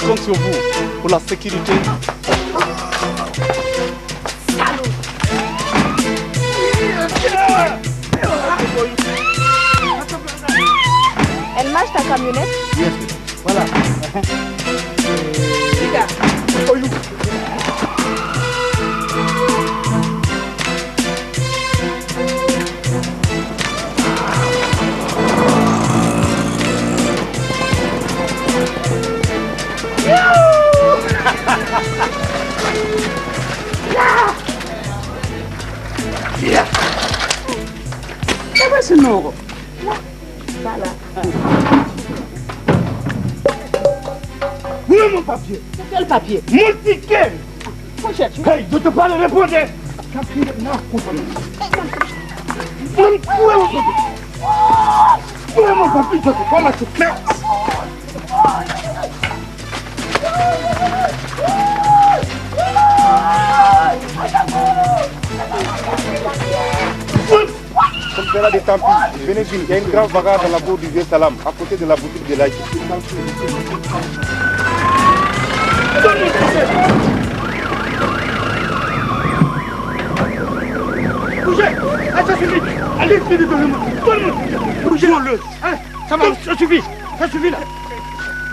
compte sur vous pour la sécurité. Elle marche ta camionnette? Yes, voilà. C'est non. Voilà. Où est mon papier? Quel papier? Mon ticket. Faut chercher. Hey, je te parle, répondez. Où est mon papier? Où est mon papier? Je te parle, c'est clair. Comme c'est là des tampis, venez dire, il y a une grande bagarre dans la bourre du Vieux Salam, à côté de la boutique de l'Aïe. Bougez! Ça suffit! Allez, donnez-moi! Bougez! Ça marche, ça suffit! Ça suffit là!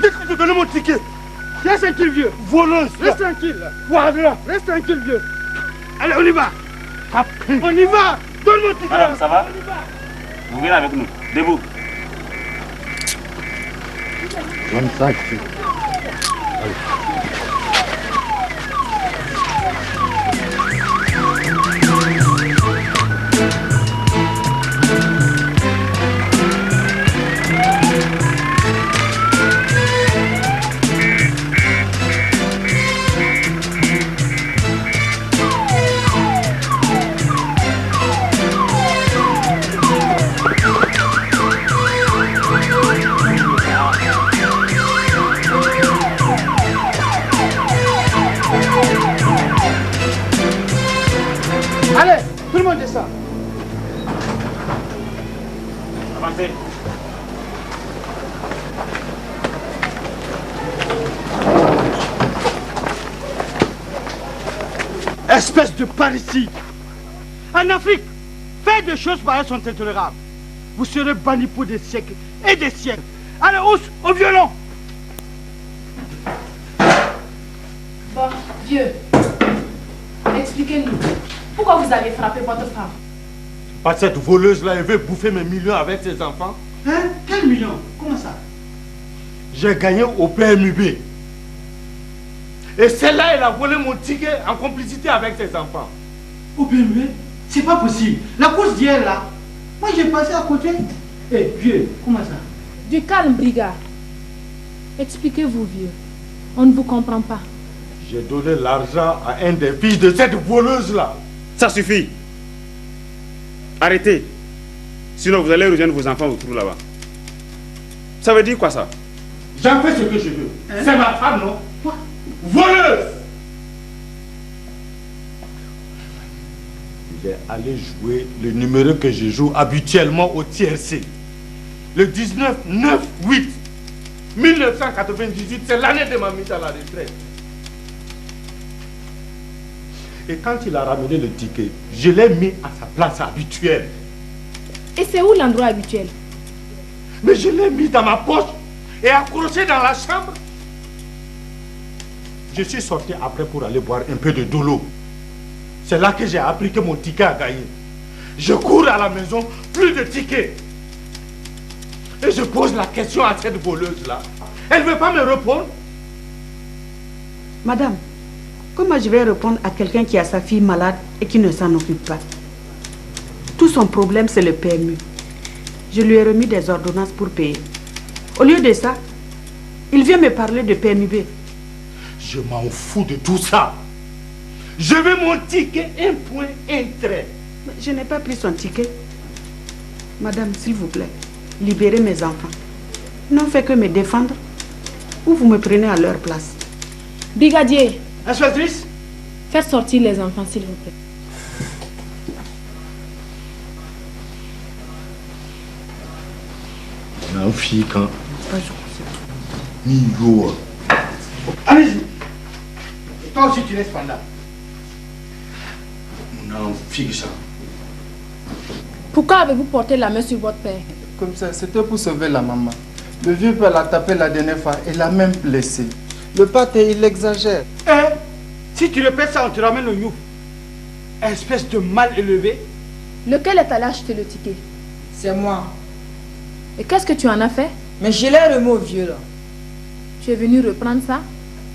Dites-moi de donner mon ticket! Reste tranquille, vieux! Voleuse! Reste tranquille! Voilà! Reste tranquille, vieux! Allez, on y va! On y va! Donne mon ticket! Madame, ça va? Vous venez avec nous. Debout. Bonne sac. Allez, tout le monde descend. Avancez. Espèce de parricide! En Afrique, faire des choses pareilles sont intolérables. Vous serez bannis pour des siècles et des siècles. Allez, au violon! Bon, vieux, expliquez-nous. Pourquoi vous avez frappé votre femme? Pas cette voleuse-là, elle veut bouffer mes millions avec ses enfants. Hein? Quel million? Comment ça? J'ai gagné au PMUB. Et celle-là, elle a volé mon ticket en complicité avec ses enfants. Au PMU? C'est pas possible. La course d'hier là, moi j'ai passé à côté. Eh, vieux, comment ça? Du calme, brigade. Expliquez-vous, vieux. On ne vous comprend pas. J'ai donné l'argent à un des fils de cette voleuse-là. Ça suffit. Arrêtez. Sinon, vous allez rejoindre vos enfants au trou là-bas. Ça veut dire quoi ça? J'en fais ce que je veux. Hein? C'est ma femme, non? Quoi? Voleuse! Il est allé jouer le numéro que je joue habituellement au TRC. Le 19-9-8 1998, c'est l'année de ma mise à la retraite. Et quand il a ramené le ticket, je l'ai mis à sa place habituelle. Et c'est où l'endroit habituel? Mais je l'ai mis dans ma poche et accroché dans la chambre. Je suis sorti après pour aller boire un peu de dolo. C'est là que j'ai appris que mon ticket a gagné. Je cours à la maison, plus de tickets. Et je pose la question à cette voleuse-là. Elle ne veut pas me répondre. Madame, comment je vais répondre à quelqu'un qui a sa fille malade et qui ne s'en occupe pas? Tout son problème, c'est le PMU. Je lui ai remis des ordonnances pour payer. Au lieu de ça, il vient me parler de PMUB. Je m'en fous de tout ça. Je veux mon ticket, un point, un trait. Mais je n'ai pas pris son ticket. Madame, s'il vous plaît, libérez mes enfants. Non fait que me défendre ou vous me prenez à leur place. Brigadier, Inspectrice, faites sortir les enfants, s'il vous plaît. La fille quand ni yo Allez-y. Et toi aussi, tu laisses Panda. Non, fixe ça. Pourquoi avez-vous porté la main sur votre père? Comme ça, c'était pour sauver la maman. Le vieux père l'a tapé la dernière fois et l'a même blessé. Le pâté, il exagère. Eh, si tu répètes ça, on te ramène au Youf. Espèce de mal élevé. Lequel est allé acheter le ticket? C'est moi. Et qu'est-ce que tu en as fait? Mais je l'ai remis au vieux là. Tu es venu reprendre ça?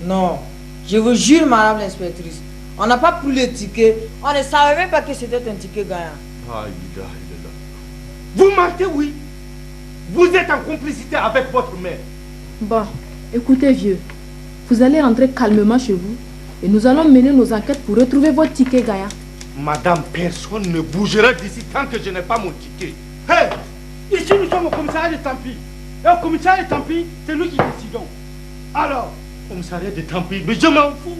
Non. Je vous jure, madame l'inspectrice. On n'a pas pris le ticket. On ne savait même pas que c'était un ticket gagnant. Vous mentez, oui. Vous êtes en complicité avec votre mère. Bon, écoutez vieux. Vous allez rentrer calmement chez vous et nous allons mener nos enquêtes pour retrouver votre ticket gagnant. Madame, personne ne bougera d'ici tant que je n'ai pas mon ticket. Hey, ici nous sommes au commissariat de Tampi. Et au commissariat de Tampi, c'est nous qui décidons. Alors, Commissariat de Tampi, mais je m'en fous.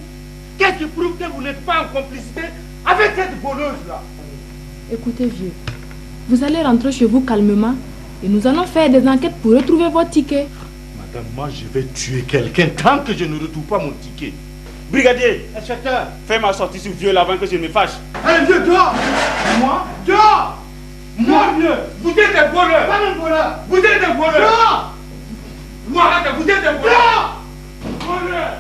qu'est-ce qui prouve que vous n'êtes pas en complicité avec cette voleuse-là? Écoutez vieux, vous allez rentrer chez vous calmement et nous allons faire des enquêtes pour retrouver votre ticket. Madame, moi je vais tuer quelqu'un tant que je ne retrouve pas mon ticket. Brigadier, Inspecteur, fais ma sortie sur vieux là avant que je ne me fâche. allez, vieux, dehors. Moi, dehors. Moi, vieux, vous êtes des voleurs. Pas un voleur. Vous êtes des voleurs. Dehors. Moi, vous êtes des voleurs. Voleurs.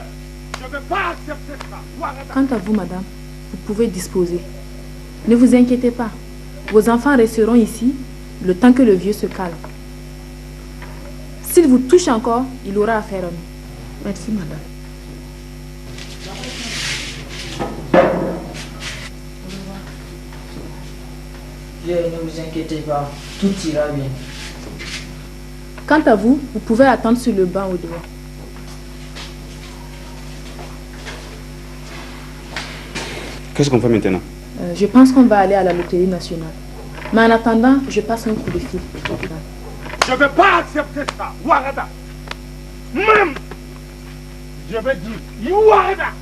Je ne vais pas accepter ça. Quant à vous, madame, vous pouvez disposer. Ne vous inquiétez pas. Vos enfants resteront ici le temps que le vieux se calme. S'il vous touche encore, il aura affaire à nous. Merci, madame. Vieux, ne vous inquiétez pas. Tout ira bien. Quant à vous, vous pouvez attendre sur le banc au dehors. Qu'est-ce qu'on fait maintenant? Je pense qu'on va aller à la loterie nationale. Mais en attendant, je passe un coup de fil. Je ne vais pas accepter ça. Ouarada. Même, je vais dire, Ouarada.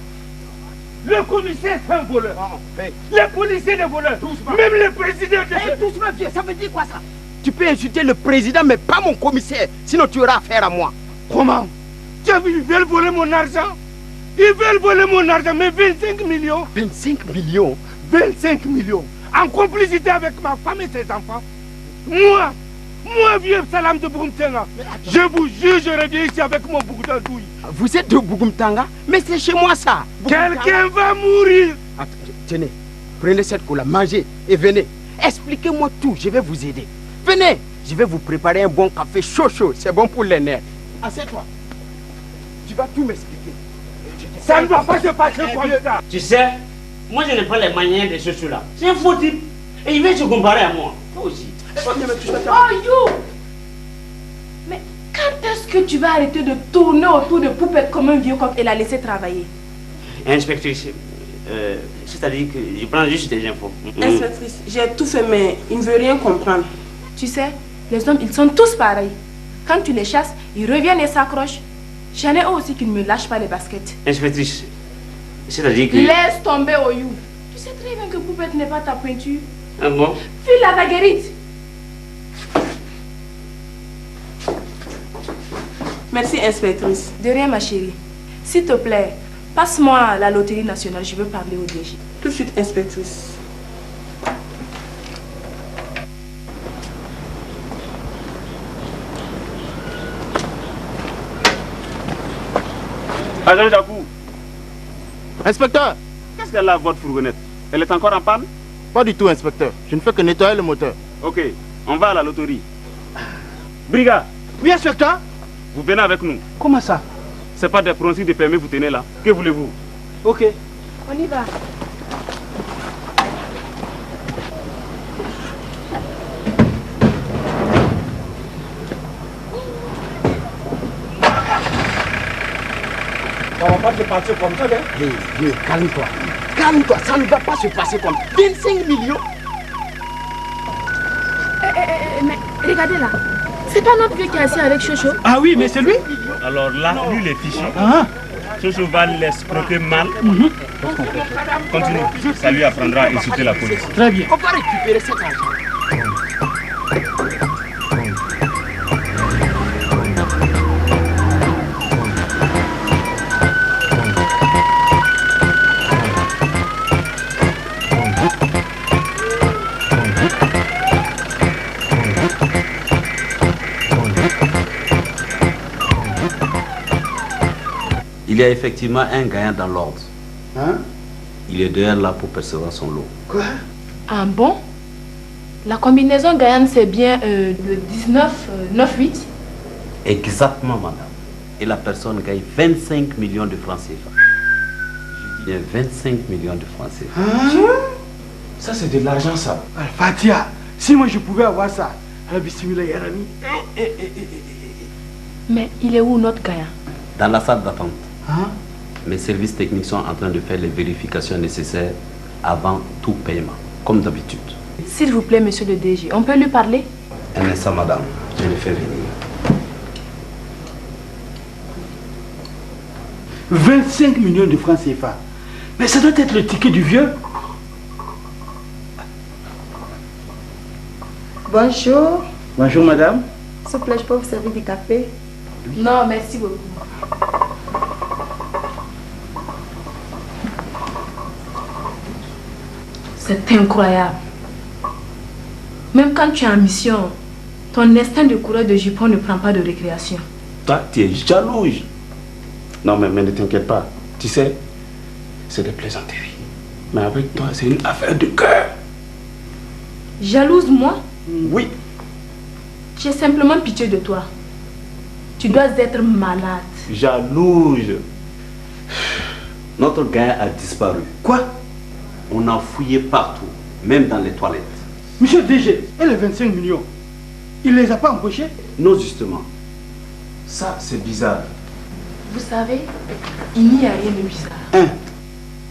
Le commissaire, c'est un voleur. Les policiers, des voleurs. Même le président de... Doucement, vieux, ça veut dire quoi ça? Tu peux insulter le président, mais pas mon commissaire. Sinon, tu auras affaire à moi. Comment? Tu as vu, ils veulent voler mon argent. Ils veulent voler mon argent, mais 25 millions. 25 millions? 25 millions. En complicité avec ma femme et ses enfants. Moi, vieux Salam de Bougoumtanga, je vous jure, je reviens ici avec mon Bougoumtanga. Vous êtes de Bougoumtanga? Mais c'est chez moi ça. Quelqu'un va mourir. Attends, tenez, prenez cette cola, mangez et venez. Expliquez-moi tout, je vais vous aider. Venez, je vais vous préparer un bon café chaud, c'est bon pour les nerfs. Assieds-toi. Tu vas tout m'expliquer. Ça ne va pas se passer comme ça. Tu sais, moi je n'ai pas les manières de ce là. C'est un faux type. Et il veut se comparer à moi. Toi aussi. Oh you! Mais quand est-ce que tu vas arrêter de tourner autour de Poupette comme un vieux coq et la laisser travailler? Inspectrice, c'est-à-dire que je prends juste des infos. Inspectrice, j'ai tout fait mais il ne veut rien comprendre. Tu sais, les hommes ils sont tous pareils. Quand tu les chasses, ils reviennent et s'accrochent. J'en ai aussi qui ne me lâchent pas les baskets. Inspectrice, c'est-à-dire que... Laisse tomber Oyou. Tu sais très bien que Poupette n'est pas ta pointure. Ah bon? File la baguerite. Merci, inspectrice. De rien, ma chérie. S'il te plaît, passe-moi la loterie nationale. Je veux parler au DG. Tout de suite, inspectrice. Agent Jacou. Inspecteur. Qu'est-ce qu'elle a, votre fourgonnette? Elle est encore en panne? Pas du tout, inspecteur. Je ne fais que nettoyer le moteur. Ok, on va à la loterie. Brigade. Oui, inspecteur. Vous venez avec nous. Comment ça? C'est pas des principes de permis vous tenez là. Que voulez-vous? Ok. On y va. Ça ne va pas se passer comme ça, hein? Hé, vieux, calme-toi. Calme-toi, ça ne va pas se passer comme 25 millions. Mais regardez là. C'est pas notre vieux qui est assis avec Chocho? Ah oui, mais c'est lui? Alors là, lui, les fichiers. Chocho va l'escroquer mal. Continue. Ça lui apprendra à insulter la police. Très bien. On va récupérer cet argent. y a effectivement un gagnant dans l'ordre. Hein? Il est derrière là pour percevoir son lot. Quoi? Ah bon? La combinaison gagnante, c'est bien le 19-9-8? Exactement, madame. Et la personne gagne 25 millions de francs CFA. Je dis bien 25 millions de francs CFA. Hein? Ça, c'est de l'argent, ça. Fatia, si moi je pouvais avoir ça. Mais il est où notre gagnant? Dans la salle d'attente. Hein? Mes services techniques sont en train de faire les vérifications nécessaires avant tout paiement, comme d'habitude. S'il vous plaît, monsieur le DG, on peut lui parler? Un instant, madame. Je le fais venir. 25 millions de francs CFA. Mais ça doit être le ticket du vieux. Bonjour. Bonjour, madame. S'il vous plaît, je peux vous servir du café? Non, merci beaucoup. C'est incroyable. Même quand tu es en mission, ton instinct de coureur de jupon ne prend pas de récréation. Toi, tu es jalouse. Non, mais ne t'inquiète pas. Tu sais, c'est des plaisanteries. Mais avec toi, c'est une affaire de cœur. Jalouse, moi? Oui. J'ai simplement pitié de toi. Tu dois être malade. Jalouse. Notre gain a disparu. Quoi? On a fouillé partout, même dans les toilettes. Monsieur DG, et les 25 millions, il les a pas empochés? Non, justement. Ça, c'est bizarre. Vous savez, il n'y a rien de bizarre. Hein?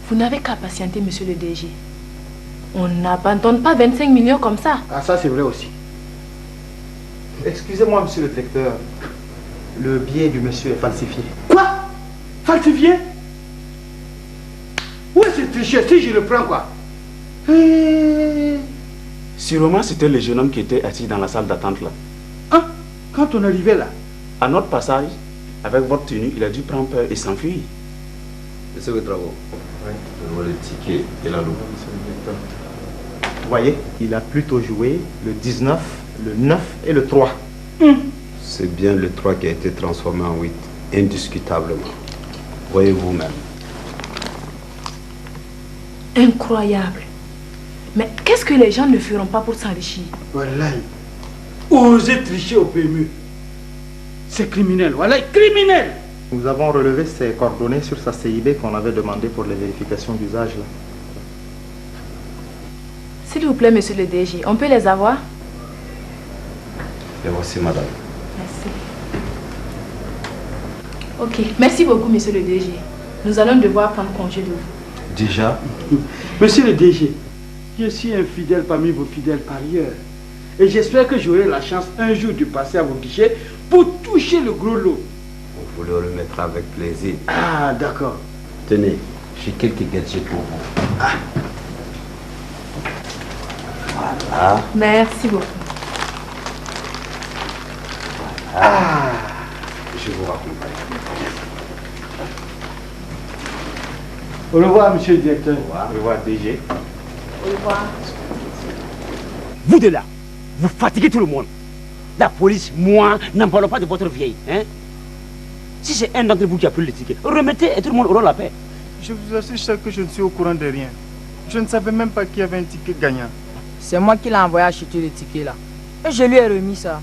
Vous n'avez qu'à patienter, monsieur le DG. On n'abandonne pas 25 millions comme ça. Ah, ça c'est vrai aussi. Excusez-moi, monsieur le directeur. Le billet du monsieur est falsifié. Quoi? Falsifié? Où est ce tricheur? Si je le prends, quoi? Sûrement, c'était le jeune homme qui était assis dans la salle d'attente là. Hein? Quand on arrivait là? À notre passage, avec votre tenue, il a dû prendre peur et s'enfuir. Monsieur le travaux. Oui. Je vois le ticket et la loupe. Vous voyez, il a plutôt joué le 19, le 9 et le 3. C'est bien le 3 qui a été transformé en 8, indiscutablement. Voyez vous-même. Incroyable. Mais qu'est-ce que les gens ne feront pas pour s'enrichir? Voilà. Oser tricher au PMU. C'est criminel. Voilà, criminel. Nous avons relevé ses coordonnées sur sa CIB qu'on avait demandé pour les vérifications d'usage. S'il vous plaît, monsieur le DG, on peut les avoir? Et voici, madame. Merci. Ok, merci beaucoup, monsieur le DG. Nous allons devoir prendre congé de vous. Déjà? Monsieur le DG, je suis un fidèle parmi vos fidèles parieurs. Et j'espère que j'aurai la chance un jour de passer à vos guichets pour toucher le gros lot. Vous le remettrez avec plaisir. Ah, d'accord. Tenez, j'ai quelques gadgets pour vous. Ah. Voilà. Merci beaucoup. Voilà. Ah. Je vous raccompagne. Au revoir, monsieur le directeur. Au revoir, DG. Au revoir. Vous de là, vous fatiguez tout le monde. La police, moi, n'en parlons pas de votre vieille. Hein? Si c'est un d'entre vous qui a pris le ticket, remettez et tout le monde aura la paix. Je vous assure, cher, que je ne suis au courant de rien. Je ne savais même pas qu'il y avait un ticket gagnant. C'est moi qui l'ai envoyé acheter le ticket là. Et je lui ai remis ça.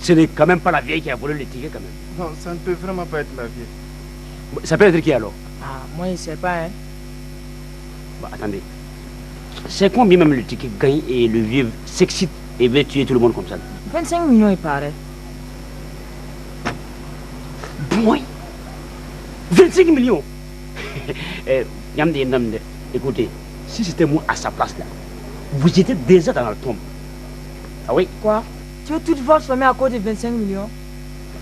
Ce n'est quand même pas la vieille qui a volé le ticket quand même. Non, ça ne peut vraiment pas être la vieille. Ça peut être qui alors? Ah, moi je ne sais pas, hein. Bon, attendez. C'est combien même le ticket gagne et le vieux s'excite et veut tuer tout le monde comme ça? 25 millions, il paraît. Moi 25 millions. Écoutez, si c'était moi à sa place là, vous étiez déjà dans la tombe. Ah oui? Quoi? Tu veux toutefois sommer à cause de 25 millions?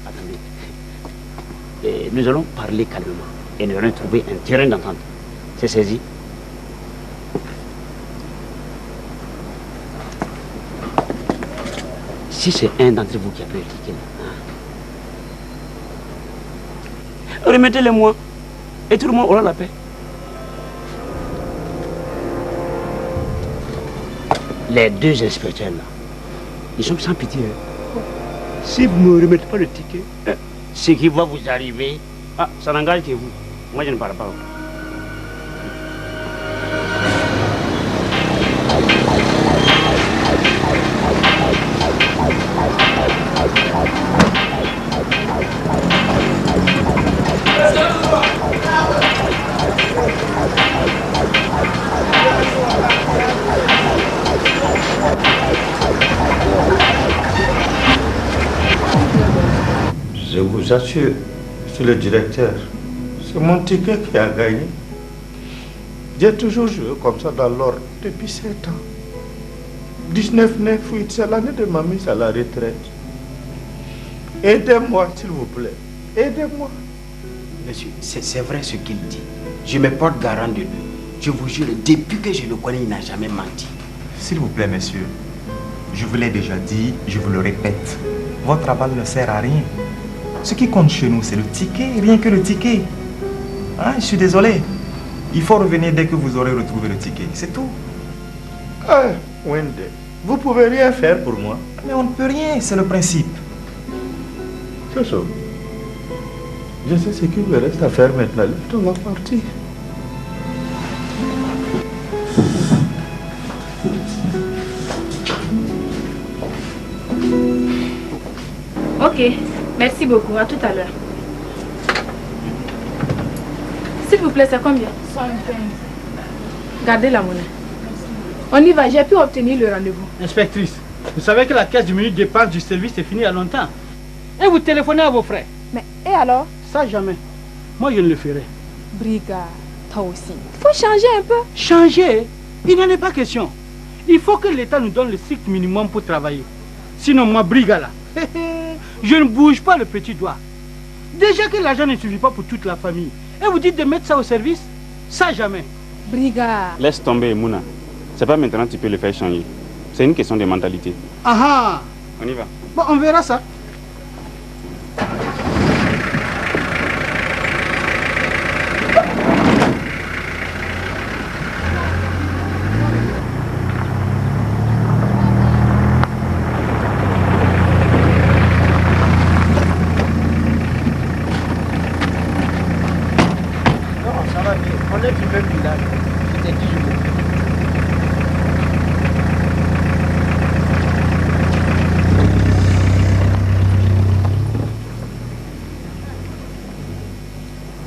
Attendez. Nous allons parler calmement et nous allons trouver un terrain d'entente. C'est saisi? Si c'est un d'entre vous qui a pris le ticket, remettez-le-moi et tout le monde aura la paix. Les deux inspecteurs là, ils sont sans pitié. Si vous ne me remettez pas le ticket, ce qui va vous arriver, ça n'engage que vous. Moi, je ne parle pas. Je vous assure, monsieur le directeur, c'est mon ticket qui a gagné. J'ai toujours joué comme ça dans l'ordre depuis 7 ans. 19-9-8, c'est l'année de ma mise à la retraite. Aidez-moi, s'il vous plaît. Aidez-moi. Monsieur, c'est vrai ce qu'il dit. Je me porte garant de lui. Je vous jure, depuis que je le connais, il n'a jamais menti. S'il vous plaît, monsieur, je vous l'ai déjà dit, je vous le répète. Votre aval ne sert à rien. Ce qui compte chez nous, c'est le ticket, rien que le ticket. Hein, je suis désolé. Il faut revenir dès que vous aurez retrouvé le ticket, c'est tout. Ah, Wende, vous pouvez rien faire pour moi. Mais on ne peut rien, c'est le principe. C'est ça. Je sais ce qu'il me reste à faire maintenant. On va partir. Ok, merci beaucoup. À tout à l'heure. S'il vous plaît, c'est combien? 115. Gardez la monnaie. On y va, j'ai pu obtenir le rendez-vous. Inspectrice, vous savez que la caisse du minute dépense du service est finie il y a longtemps. Et vous téléphonez à vos frères. Mais, et alors? Ça, jamais. Moi, je ne le ferai. Briga, toi aussi. Il faut changer un peu. Changer? Il n'en est pas question. Il faut que l'État nous donne le strict minimum pour travailler. Sinon, moi, Briga là, je ne bouge pas le petit doigt. Déjà que l'argent ne suffit pas pour toute la famille. Et vous dites de mettre ça au service? Ça, jamais. Briga. Laisse tomber, Mouna. C'est pas maintenant que tu peux le faire changer. C'est une question de mentalité. Ah. On y va. Bon, on verra ça.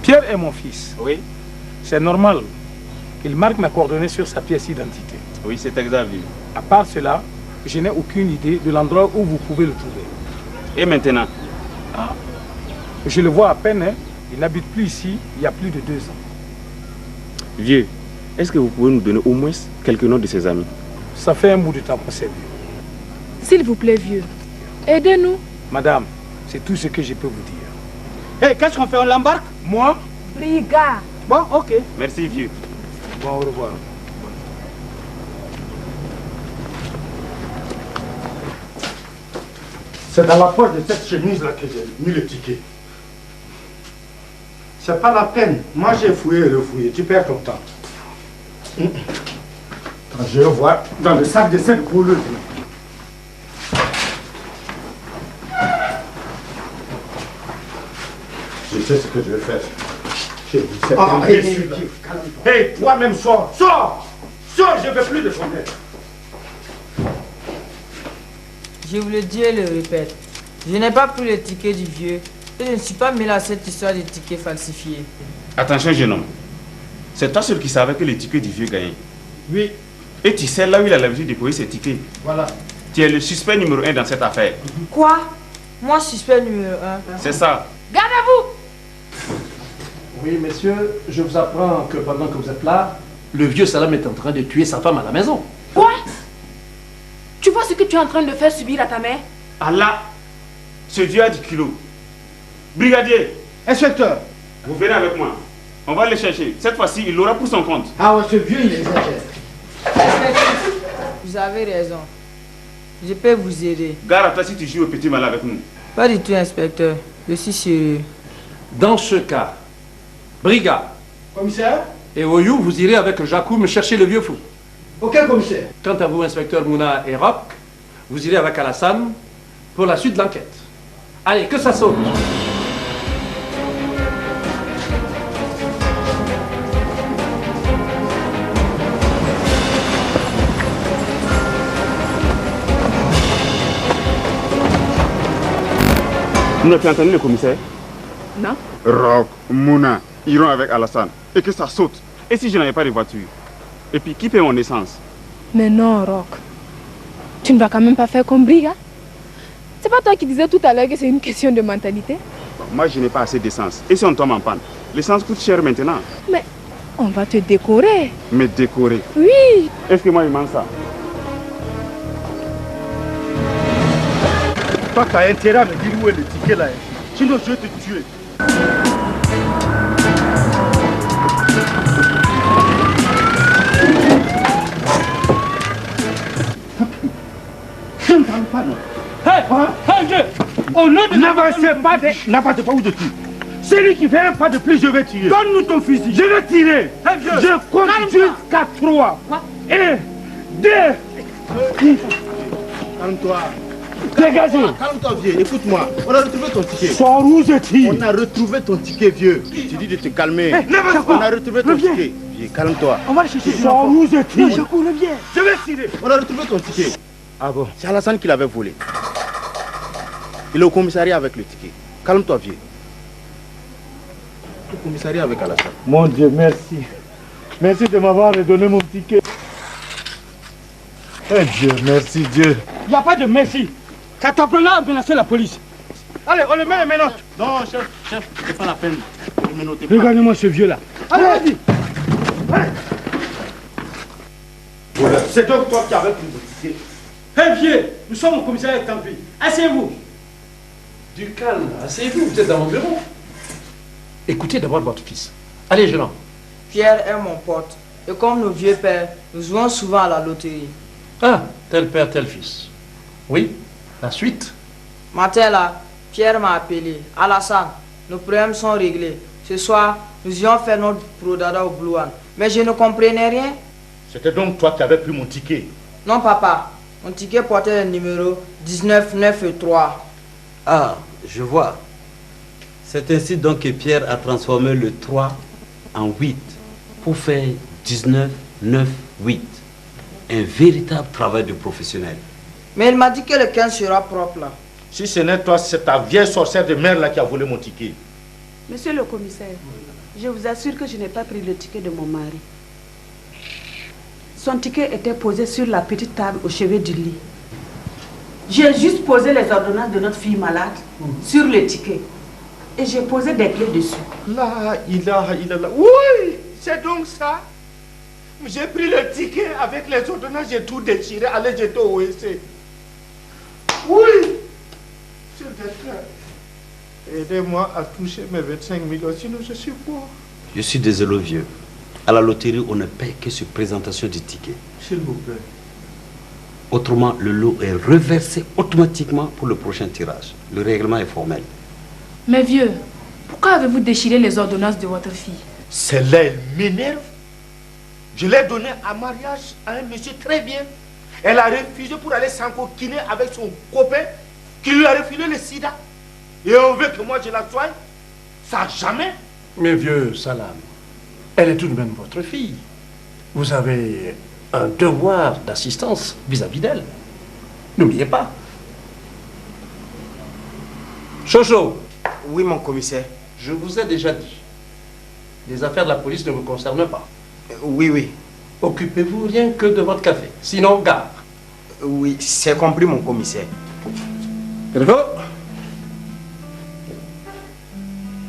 Pierre est mon fils. Oui. C'est normal qu'il marque mes coordonnées sur sa pièce d'identité. Oui, c'est exact. À part cela, je n'ai aucune idée de l'endroit où vous pouvez le trouver. Et maintenant? Je le vois à peine, hein. Il n'habite plus ici il y a plus de 2 ans. Vieux, est-ce que vous pouvez nous donner au moins quelques noms de ses amis? Ça fait un bout de temps qu'on s'est vu. S'il vous plaît, vieux, aidez-nous. Madame, c'est tout ce que je peux vous dire. Hé, qu'est-ce qu'on fait? On l'embarque? Moi? Briga. Bon, ok. Merci, vieux. Bon, au revoir. C'est dans la poche de cette chemise-là que j'ai mis le ticket. C'est pas la peine. Moi, j'ai fouillé et refouillé. Tu perds ton temps. Quand je le vois dans le sac de cette pouleuse. Je sais ce que je vais faire. Je vous sais. Hé, toi-même, sors. Sors. Sors, je ne veux plus de ton aide. Je vous le dis et le répète. Je n'ai pas pris le ticket du vieux et je ne suis pas mêlé à cette histoire de tickets falsifiés. Attention, jeune homme. C'est toi seul qui savais que les tickets du vieux gagnait. Oui. Et tu sais là où il a l'habitude de poser ses tickets. Voilà. Tu es le suspect numéro 1 dans cette affaire. Quoi? Moi, suspect numéro 1. C'est ça. Garde à vous. Oui, messieurs, je vous apprends que pendant que vous êtes là, le vieux Salam est en train de tuer sa femme à la maison. Quoi? Tu vois ce que tu es en train de faire subir à ta mère? Allah, ce vieux a du kilo. Brigadier. Inspecteur. Vous venez avec moi. On va le chercher. Cette fois-ci, il l'aura pour son compte. Ah ouais, ce vieux, il exagère. Vous avez raison. Je peux vous aider. Gare à toi si tu joues au petit mal avec nous. Pas du tout, inspecteur. Je suis sérieux. Dans ce cas, Briga. Commissaire. Et Oyou, vous irez avec Jacoum chercher le vieux fou. Ok, commissaire. Quant à vous, inspecteur Mouna et Rock, vous irez avec Alassane pour la suite de l'enquête. Allez, que ça saute. Vous n'avez pas entendu le commissaire? Non. Rock, Mouna iront avec Alassane et que ça saute. Et si je n'avais pas de voiture? Et puis qui paie mon essence? Mais non, Rock. Tu ne vas quand même pas faire comme Briga. C'est pas toi qui disais tout à l'heure que c'est une question de mentalité? Moi, je n'ai pas assez d'essence. Et si on tombe en panne? L'essence coûte cher maintenant. Mais on va te décorer. Me décorer? Oui. Est-ce que moi, il manque ça? Toi, tu as intérêt à me dire où est le ticket là. Sinon, je vais te tuer. Je ne parle pas, non. Au nom de n'avancez pas, n'importe pas où de tuer. Celui qui fait un pas de plus, je vais tirer. Donne-nous ton fusil. Je vais tirer. Je compte jusqu'à 3. 1, 2. Calme-toi. Dégagez. Calme-toi, vieux. Écoute-moi. On a retrouvé ton ticket. Sors où je tire. On a retrouvé ton ticket, vieux. Tu dis de te calmer. On a retrouvé ton ticket. Vieux, calme-toi. On va le chercher. Sors où je tire. Je cours, viens. Je vais tirer. On a retrouvé ton ticket. Ah bon? C'est Alassane qui l'avait volé. Il est au commissariat avec le ticket. Calme-toi, vieux. Au commissariat avec Alassane. Mon Dieu, merci. Merci de m'avoir redonné mon ticket. Eh Dieu, merci Dieu. Il n'y a pas de merci. Ça t'apprendra à menacer la police. Allez, on le met les menottes. Non, chef, c'est pas la peine. Regardez-moi ce vieux-là. Allez, vas-y. Allez. C'est donc toi qui avais pris le ticket. Hé vieux, nous sommes au commissariat de Tampi. Asseyez-vous. Du calme, asseyez-vous, vous êtes dans mon bureau. Écoutez d'abord votre fils. Allez, jeune homme. Pierre est mon pote. Et comme nos vieux pères, nous jouons souvent à la loterie. Ah, tel père, tel fils. Oui, la suite. Matin là, Pierre m'a appelé. Alassane, nos problèmes sont réglés. Ce soir, nous y avons fait notre prodada au Blue One. Mais je ne comprenais rien. C'était donc toi qui avais pris mon ticket. Non, papa. Mon ticket portait le numéro 1993. Ah, je vois. C'est ainsi donc que Pierre a transformé le 3 en 8 pour faire 19, 9, 8. Un véritable travail de professionnel. Mais il m'a dit que le 15 sera propre là. Si ce n'est toi, c'est ta vieille sorcière de mère là qui a volé mon ticket. Monsieur le commissaire, je vous assure que je n'ai pas pris le ticket de mon mari. Son ticket était posé sur la petite table au chevet du lit. J'ai juste posé les ordonnances de notre fille malade sur le ticket. Et j'ai posé des clés dessus. Là, il a. Oui, c'est donc ça. J'ai pris le ticket avec les ordonnances, j'ai tout déchiré. Allez, j'étais au OEC. Oui, s'il te plaît. Aidez-moi à toucher mes 25 millions, sinon je suis pauvre. Je suis désolé, vieux. À la loterie, on ne paie que sur présentation du ticket. S'il vous plaît. Autrement, le lot est reversé automatiquement pour le prochain tirage. Le règlement est formel. Mais vieux, pourquoi avez-vous déchiré les ordonnances de votre fille? Celle-là, elle m'énerve. Je l'ai donné en mariage à un monsieur très bien. Elle a refusé pour aller s'encoquiner avec son copain qui lui a refilé le sida. Et on veut que moi je la soigne. Ça jamais. Mais vieux Salam, elle est tout de même votre fille. Vous avez un devoir d'assistance vis-à-vis d'elle. N'oubliez pas. Chocho. Oui, mon commissaire. Je vous ai déjà dit. Les affaires de la police ne vous concernent pas. Oui. Occupez-vous rien que de votre café. Sinon, gare. Oui, c'est compris, mon commissaire. Bravo.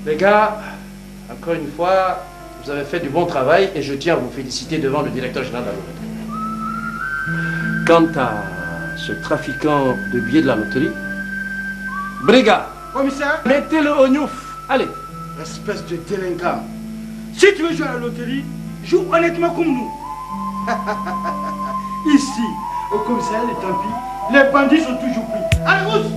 Les gars, encore une fois, vous avez fait du bon travail et je tiens à vous féliciter devant le directeur général de la loterie. Quant à ce trafiquant de billets de la loterie, Briga, commissaire, mettez-le au gnouf. Allez. Espèce de délinquant. Si tu veux jouer à la loterie, joue honnêtement comme nous. Ici, au commissariat de Tampi, les bandits sont toujours pris. Allez, rousse.